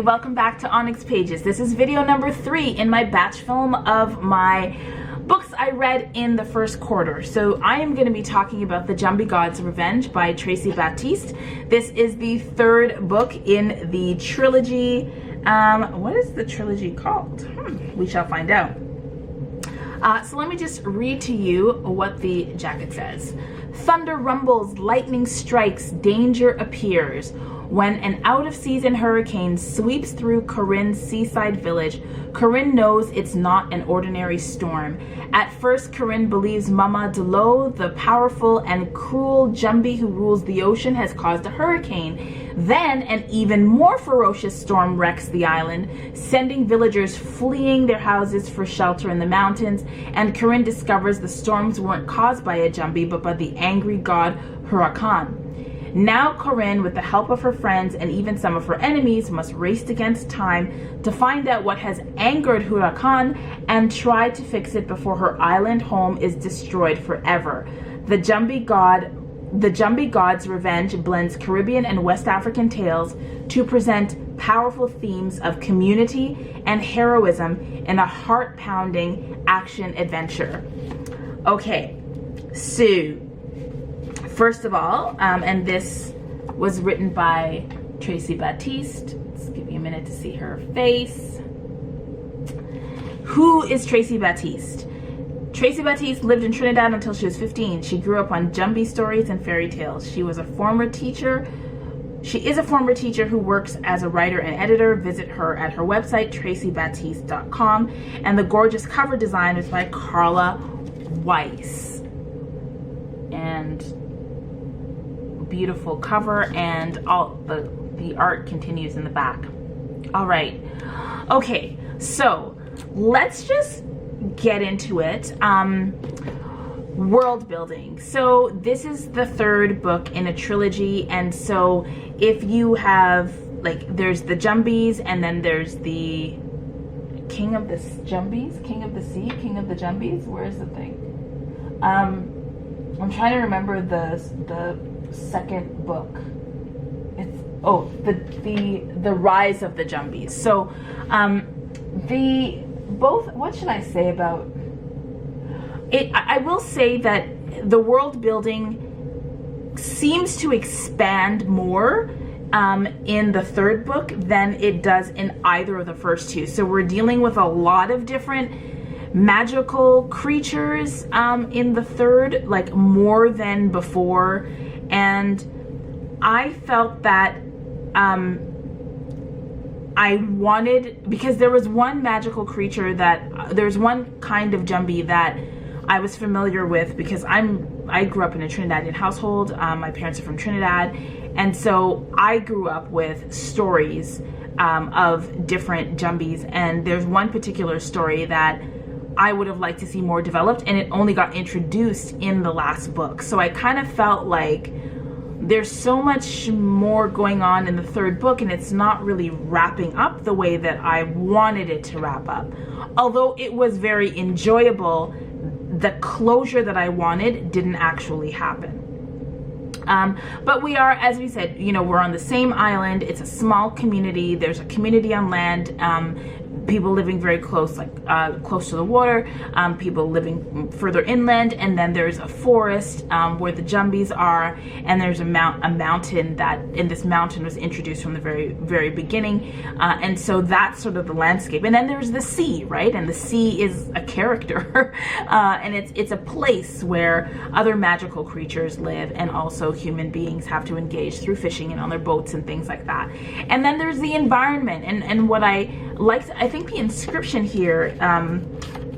welcome back to ONYX Pages. This is video number 3 in my batch film of my books I read in the first quarter. So I am going to be talking about The Jumbie God's Revenge by Tracy Batiste. This is the third book in the trilogy. What is the trilogy called? We shall find out. So let me just read to you what the jacket says. Thunder rumbles, lightning strikes, danger appears. When an out-of-season hurricane sweeps through Corinne's seaside village, Corinne knows it's not an ordinary storm. At first, Corinne believes Mama Delo, the powerful and cruel Jumbie who rules the ocean, has caused a hurricane. Then, an even more ferocious storm wrecks the island, sending villagers fleeing their houses for shelter in the mountains, and Corinne discovers the storms weren't caused by a Jumbie, but by the angry god Huracan. Now Corinne, with the help of her friends and even some of her enemies, must race against time to find out what has angered Huracan and try to fix it before her island home is destroyed forever. The Jumbie God's Revenge blends Caribbean and West African tales to present powerful themes of community and heroism in a heart-pounding action adventure. Okay, so first of all, and this was written by Tracy Batiste. Let's give you a minute to see her face. Who is Tracy Batiste? Tracy Batiste lived in Trinidad until she was 15. She grew up on Jumbie stories and fairy tales. She is a former teacher who works as a writer and editor. Visit her at her website, tracybatiste.com. And the gorgeous cover design is by Carla Weiss. And beautiful cover, and all the art continues in the back. All right, okay, so let's just get into it. World building. So this is the third book in a trilogy, and so if you have, like, there's the Jumbies, and then there's the King of the Jumbies, King of the Sea, King of the Jumbies. Where's the thing? I'm trying to remember the second book. It's the Rise of the Jumbies. So what should I say about it? I will say that the world building seems to expand more in the third book than it does in either of the first two. So we're dealing with a lot of different magical creatures in the third, like more than before. And I felt that I wanted, because there was one magical creature there's one kind of Jumbie that I was familiar with, because I grew up in a Trinidadian household. My parents are from Trinidad, and so I grew up with stories of different Jumbies, and there's one particular story that I would have liked to see more developed, and it only got introduced in the last book. So I kind of felt like there's so much more going on in the third book, and it's not really wrapping up the way that I wanted it to wrap up. Although it was very enjoyable, the closure that I wanted didn't actually happen. But we are, as we said, we're on the same island. It's a small community. There's a community on land. People living very close, close to the water, people living further inland, and then there's a forest where the Jumbies are, and there's a mountain and this mountain was introduced from the very, very beginning, and so that's sort of the landscape. And then there's the sea, right? And the sea is a character, and it's a place where other magical creatures live, and also human beings have to engage through fishing and on their boats and things like that. And then there's the environment, and what I liked, I think the inscription here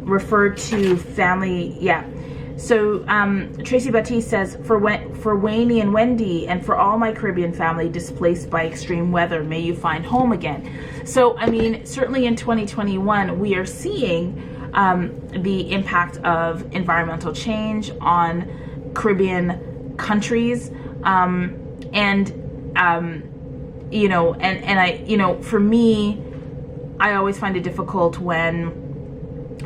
referred to family. So Tracy Batiste says, for Wayne and Wendy and for all my Caribbean family displaced by extreme weather, may you find home again. So I mean, certainly in 2021 we are seeing the impact of environmental change on Caribbean countries, for me, I always find it difficult when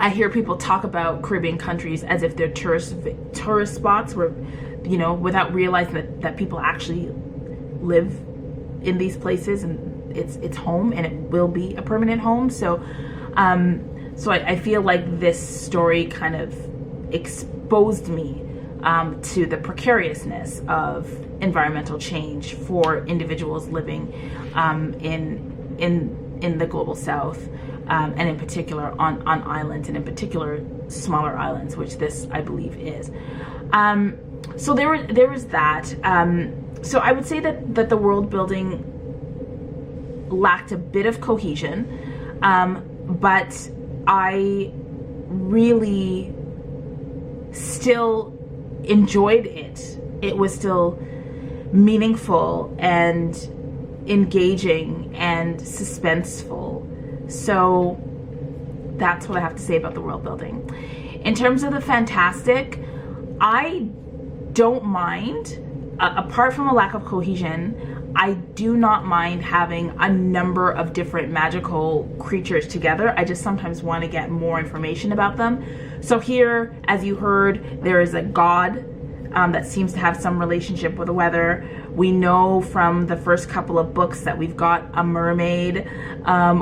I hear people talk about Caribbean countries as if they're tourist spots where, without realizing that people actually live in these places and its home, and it will be a permanent home. So I feel like this story kind of exposed me to the precariousness of environmental change for individuals living in the global south, and in particular on islands, and in particular smaller islands, which this I believe is. So there was that. So I would say that the world building lacked a bit of cohesion, but I really still enjoyed it. It was still meaningful and engaging and suspenseful. So that's what I have to say about the world building. In terms of the fantastic, I don't mind, apart from a lack of cohesion, I do not mind having a number of different magical creatures together. I just sometimes want to get more information about them. So here, as you heard, there is a god that seems to have some relationship with the weather. We know from the first couple of books that we've got a mermaid.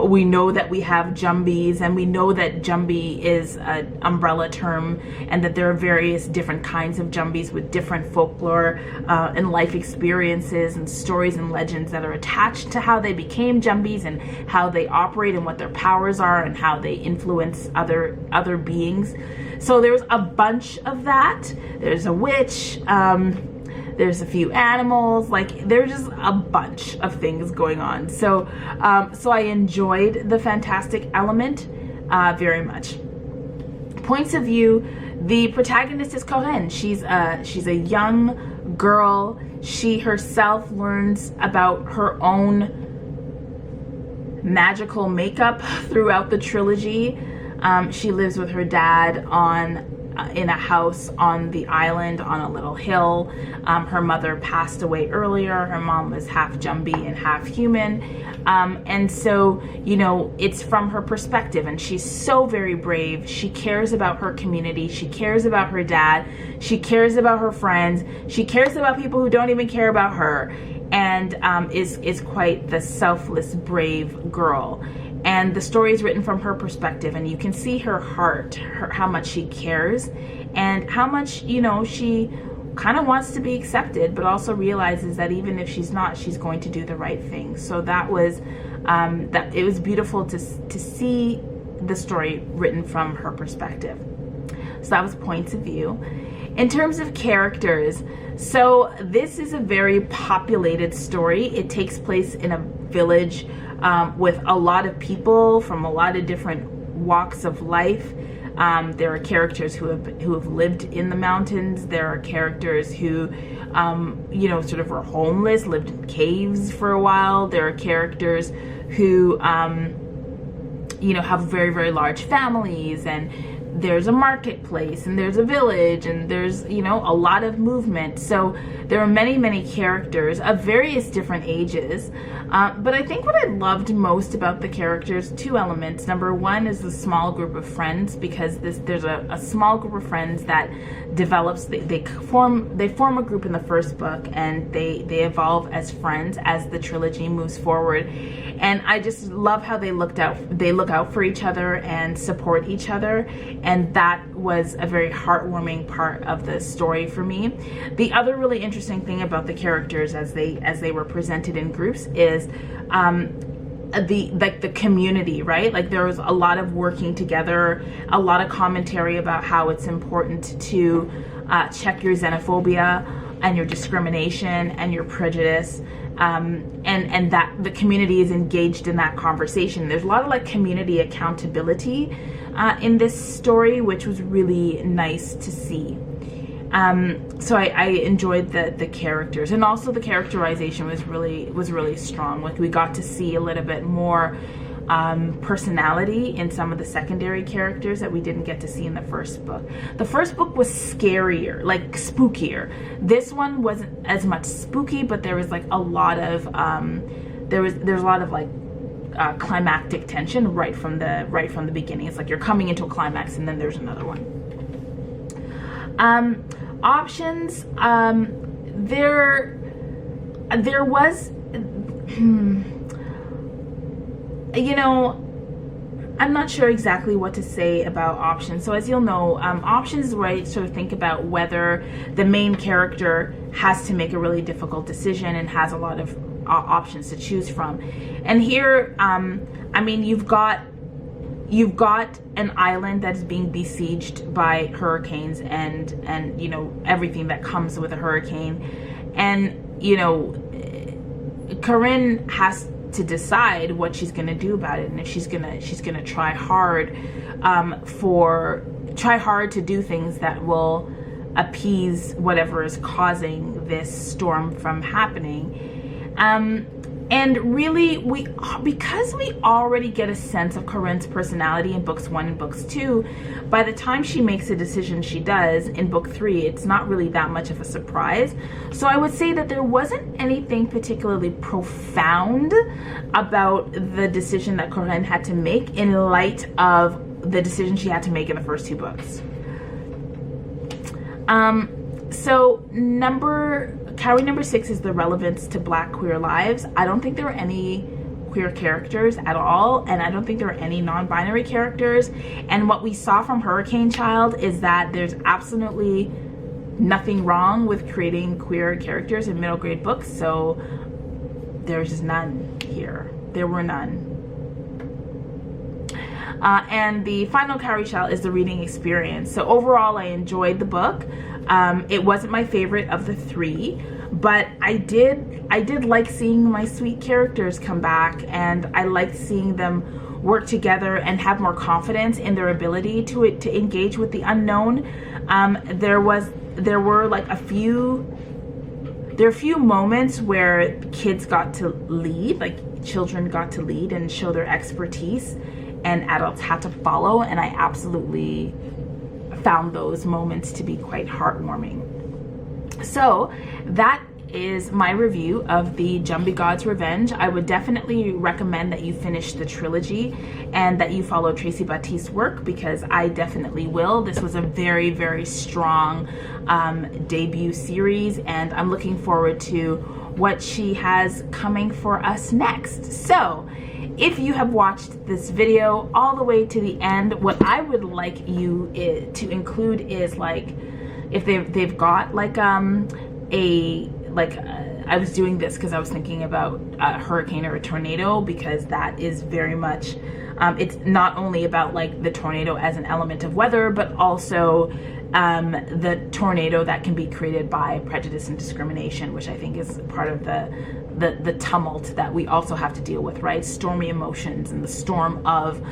We know that we have Jumbies, and we know that Jumbie is an umbrella term, and that there are various different kinds of Jumbies with different folklore and life experiences and stories and legends that are attached to how they became Jumbies and how they operate and what their powers are and how they influence other beings. So there's a bunch of that. There's a witch. There's a few animals. Like, there's just a bunch of things going on. So I enjoyed the fantastic element very much. Points of view: the protagonist is Corinne. She's a young girl. She herself learns about her own magical makeup throughout the trilogy. She lives with her dad in a house on the island on a little hill. Her mother passed away earlier. Her mom was half Jumbie and half human. And so, it's from her perspective, and she's so very brave. She cares about her community. She cares about her dad. She cares about her friends. She cares about people who don't even care about her, and is quite the selfless, brave girl. And the story is written from her perspective, and you can see her heart, how much she cares, and how much, she kind of wants to be accepted, but also realizes that even if she's not, she's going to do the right thing. So that was, it was beautiful to see the story written from her perspective. So that was points of view. In terms of characters, so this is a very populated story. It takes place in a village with a lot of people from a lot of different walks of life. There are characters who have lived in the mountains. There are characters who, sort of were homeless, lived in caves for a while. There are characters who, have very, very large families, and there's a marketplace, and there's a village, and there's, a lot of movement. So there are many, many characters of various different ages. But I think what I loved most about the characters, two elements. Number one is the small group of friends, because there's a small group of friends that develops, they form a group in the first book, and they evolve as friends as the trilogy moves forward. And I just love how they look out for each other and support each other. And that was a very heartwarming part of the story for me. The other really interesting thing about the characters as they were presented in groups is the community, right? Like, there was a lot of working together, a lot of commentary about how it's important to check your xenophobia and your discrimination and your prejudice, and that the community is engaged in that conversation. There's a lot of community accountability in this story, which was really nice to see. So I enjoyed the characters, and also the characterization was really strong. Like, we got to see a little bit more personality in some of the secondary characters that we didn't get to see in the first book. The first book was scarier, like spookier. This one wasn't as much spooky, but there was a lot of there's a lot of climactic tension right from the beginning. It's like you're coming into a climax, and then there's another one. Options, there was you know, I'm not sure exactly what to say about options. So as you'll know, options is where I sort of think about whether the main character has to make a really difficult decision and has a lot of options to choose from. And here, I mean, you've got an island that is being besieged by hurricanes and you know, everything that comes with a hurricane. And, you know, Corinne has to decide what she's gonna do about it, and if she's gonna try hard to do things that will appease whatever is causing this storm from happening. And really, because we already get a sense of Corinne's personality in books 1 and books 2, by the time she makes a decision she does in book 3, it's not really that much of a surprise. So I would say that there wasn't anything particularly profound about the decision that Corinne had to make in light of the decision she had to make in the first 2 books. So category number 6 is the relevance to Black queer lives. I don't think there were any queer characters at all, and I don't think there were any non-binary characters. And what we saw from Hurricane Child is that there's absolutely nothing wrong with creating queer characters in middle grade books, so there's just none here. There were none. And the final category child is the reading experience. So overall, I enjoyed the book. It wasn't my favorite of the 3, but I did like seeing my sweet characters come back, and I liked seeing them work together and have more confidence in their ability to engage with the unknown. There were like a few moments where kids got to lead, like children got to lead and show their expertise, and adults had to follow, and I absolutely found those moments to be quite heartwarming. So that is my review of the Jumbie God's Revenge. I would definitely recommend that you finish the trilogy and that you follow Tracy Baptiste's work, because I definitely will. This was a very, very strong debut series, and I'm looking forward to what she has coming for us next. So if you have watched this video all the way to the end, what I would like you to include is, like, if they've got like I was doing this because I was thinking about a hurricane or a tornado, because that is very much it's not only about like the tornado as an element of weather, but also the tornado that can be created by prejudice and discrimination, which I think is part of the tumult that we also have to deal with, right? Stormy emotions and the storm of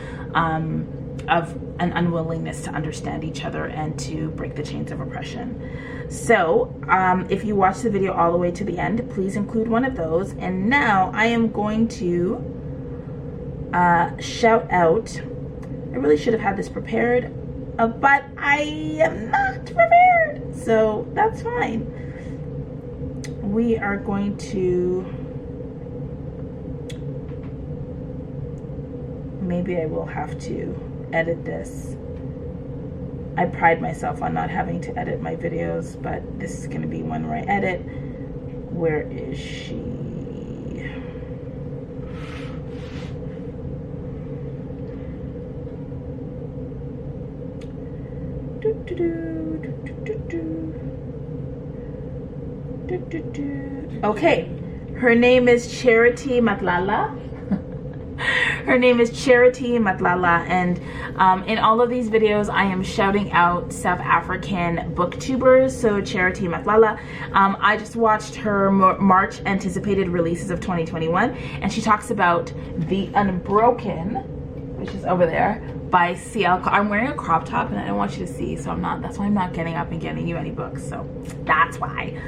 an unwillingness to understand each other and to break the chains of oppression. So if you watch the video all the way to the end, please include one of those. And now I am going to shout out. I really should have had this prepared, but I am not prepared, so that's fine. We are going to, maybe I will have to edit this. I pride myself on not having to edit my videos, but this is going to be one where I edit. Where is she? Okay, her name is Charity Matlala. Her name is Charity Matlala, and in all of these videos I am shouting out South African booktubers. So Charity Matlala, I just watched her March anticipated releases of 2021, and she talks about The Unbroken, which is over there, by CL. I'm wearing a crop top and I don't want you to see, so that's why I'm not getting up and getting you any books, so that's why.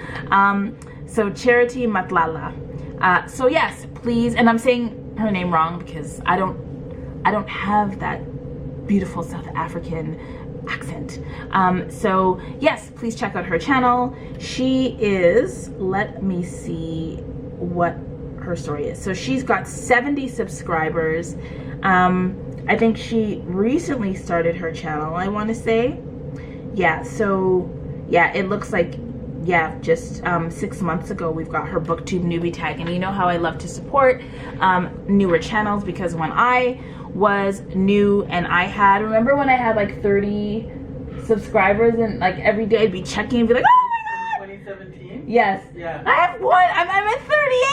So Charity Matlala. So yes, please, and I'm saying her name wrong because I don't have that beautiful South African accent. So yes, please check out her channel. She is, let me see what her story is. So she's got 70 subscribers. I think she recently started her channel, I want to say. Yeah, so yeah, it looks like, yeah, just 6 months ago, we've got her Booktube newbie tag. And you know how I love to support newer channels, because when I was new and remember when I had like 30 subscribers, and like every day I'd be checking and be like, oh my god, 2017? yes, yeah, I have one, I'm at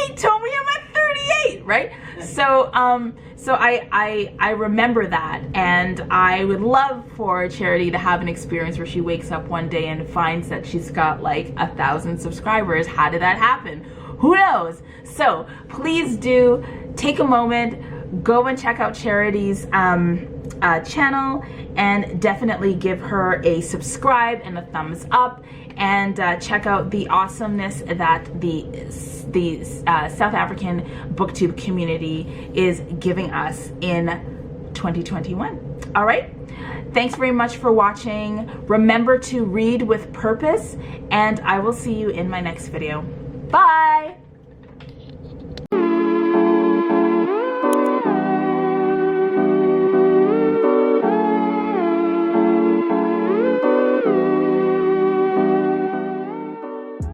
38, Toby, I'm at 38, right? So I remember that, and I would love for Charity to have an experience where she wakes up one day and finds that she's got like 1,000 subscribers. How did that happen? Who knows? So please do take a moment, go and check out Charity's channel, and definitely give her a subscribe and a thumbs up, and check out the awesomeness that the South African Booktube community is giving us in 2021. All right, thanks very much for watching. Remember to read with purpose, and I will see you in my next video. Bye.